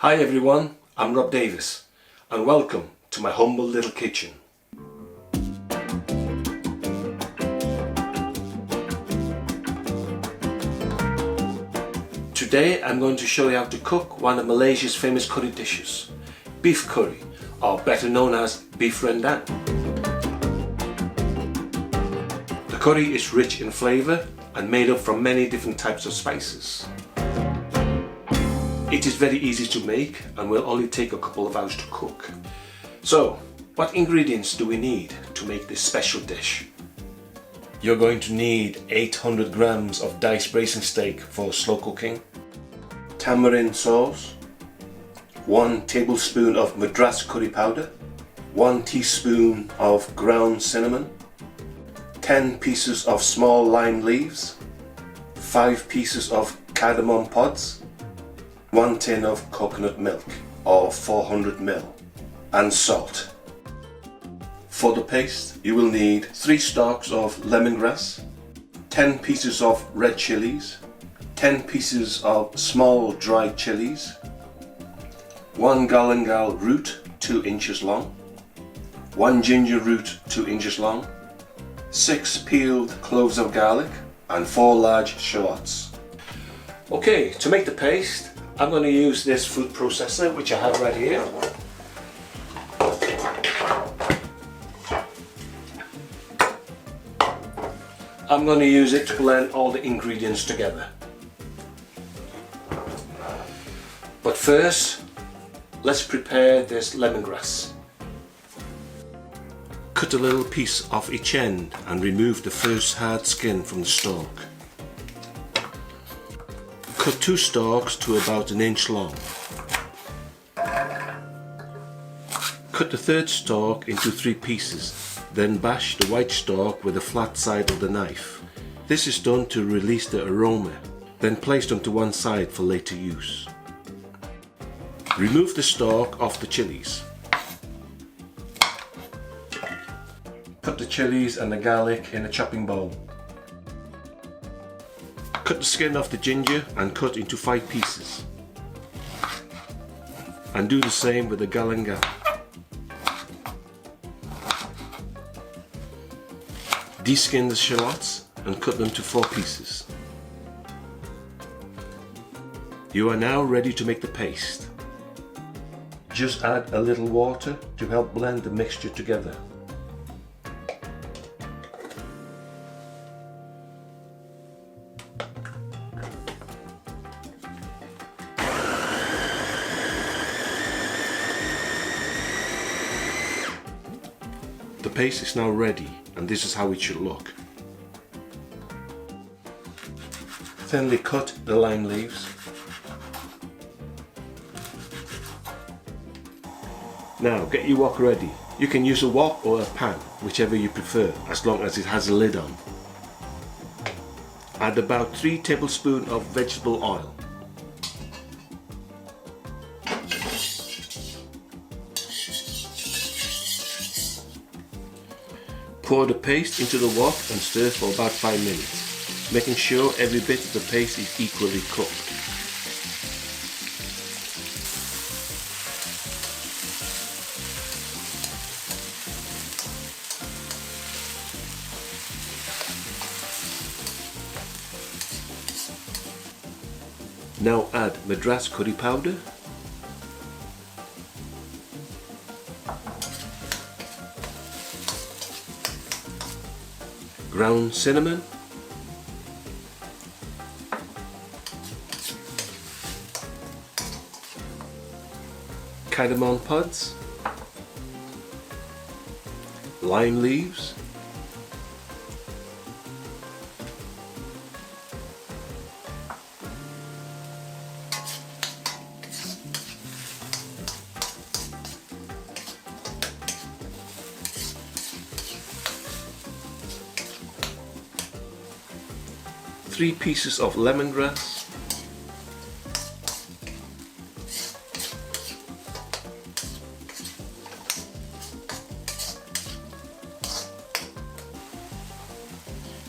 Hi everyone, I'm Rob Davis and welcome to my humble little kitchen. Today I'm going to show you how to cook one of Malaysia's famous curry dishes, beef curry, or better known as beef rendang. The curry is rich in flavour and made up from many different types of spices. It is very easy to make and will only take a couple of hours to cook. So, what ingredients do we need to make this special dish? You're going to need 800 grams of diced braising steak for slow cooking, tamarind sauce, 1 tablespoon of Madras curry powder, 1 teaspoon of ground cinnamon, 10 pieces of small lime leaves, 5 pieces of cardamom pods, 1 tin of coconut milk or 400 ml, and salt. For the paste you will need 3 stalks of lemongrass, 10 pieces of red chillies, 10 pieces of small dried chillies, 1 galangal root 2 inches long, 1 ginger root 2 inches long, 6 peeled cloves of garlic and 4 large shallots. Okay, to make the paste I'm going to use this food processor which I have right here. I'm going to use it to blend all the ingredients together. But first, let's prepare this lemongrass. Cut a little piece off each end and remove the first hard skin from the stalk. Cut 2 stalks to about 1 inch long. Cut the third stalk into 3 pieces, then bash the white stalk with the flat side of the knife. This is done to release the aroma, then placed onto one side for later use. Remove the stalk off the chillies. Put the chillies and the garlic in a chopping bowl. Cut the skin off the ginger and cut into 5 pieces. And do the same with the galangal. Deskin the shallots and cut them to 4 pieces. You are now ready to make the paste. Just add a little water to help blend the mixture together. The paste is now ready and this is how it should look. Thinly cut the lime leaves. Now get your wok ready. You can use a wok or a pan, whichever you prefer, as long as it has a lid on. Add about 3 tablespoons of vegetable oil. Pour the paste into the wok and stir for about 5 minutes, making sure every bit of the paste is equally cooked. Now add Madras curry powder, ground cinnamon, cardamom pods, lime leaves, three pieces of lemongrass,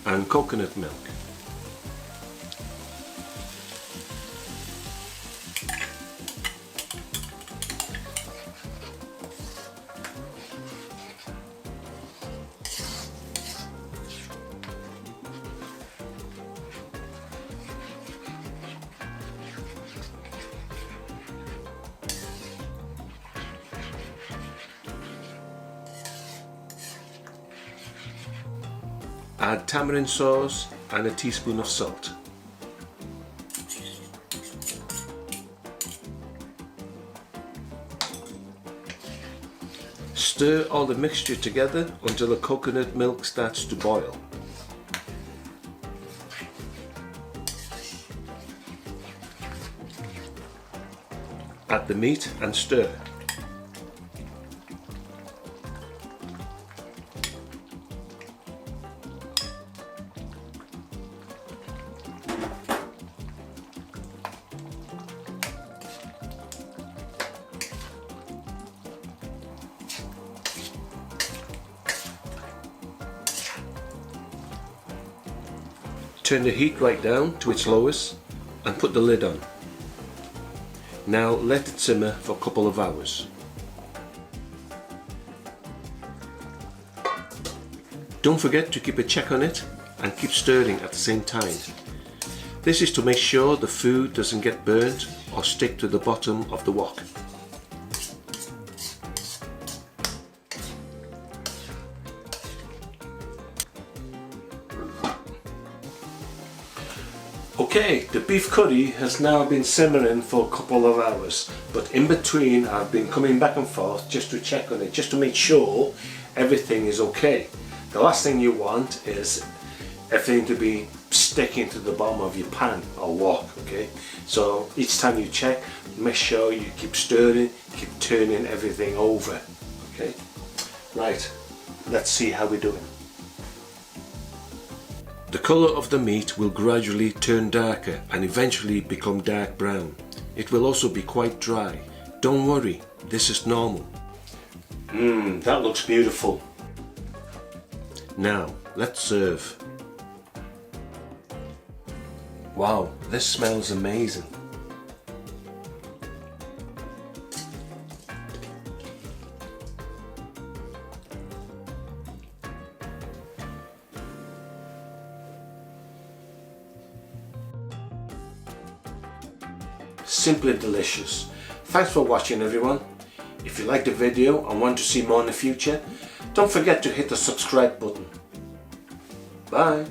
and coconut milk. Add tamarind sauce and a teaspoon of salt. Stir all the mixture together until the coconut milk starts to boil. Add the meat and stir. Turn the heat right down to its lowest and put the lid on. Now let it simmer for a couple of hours. Don't forget to keep a check on it and keep stirring at the same time. This is to make sure the food doesn't get burnt or stick to the bottom of the wok. Okay, the beef curry has now been simmering for a couple of hours, but in between I've been coming back and forth just to check on it, just to make sure everything is okay. The last thing you want is everything to be sticking to the bottom of your pan or wok, okay? So each time you check, make sure you keep stirring, keep turning everything over, okay? Right, let's see how we're doing. The colour of the meat will gradually turn darker and eventually become dark brown. It will also be quite dry. Don't worry, this is normal. That looks beautiful. Now, let's serve. Wow, this smells amazing. Simply delicious. Thanks for watching everyone. If you liked the video and want to see more in the future, don't forget to hit the subscribe button. Bye.